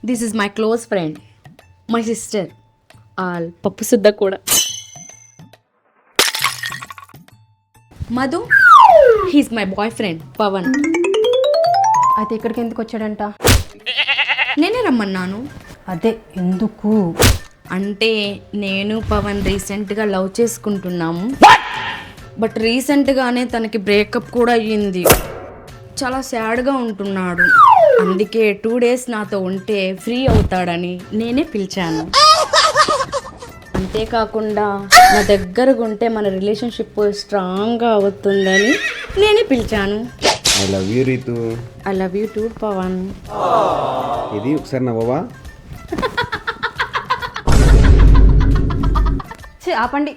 This is my close friend, my sister, all పప్పు సుద్ద కూడా. Madhu, he's my boy friend Pavan. అయితే ఇక్కడికి ఎందుకు వచ్చాడంట? నేనే రమ్మన్నాను. అదే ఎందుకు? అంటే నేను పవన్ రీసెంట్గా లవ్ చేసుకుంటున్నాము. బట్ రీసెంట్గానే తనకి బ్రేకప్ కూడా అయ్యింది. చాలా సాడ్గా ఉంటున్నాడు. అందుకే 2 days నాతో ఉంటే ఫ్రీ అవుతాడని నేనే పిలిచాను. అంతేకాకుండా నా దగ్గరగా ఉంటే మన రిలేషన్షిప్ స్ట్రాంగ్గా అవుతుందని నేనే పిలిచాను. I love you Ritu. I love you too Pavan. ఇది ఒకసారి నవ్వవా? ఆపండి.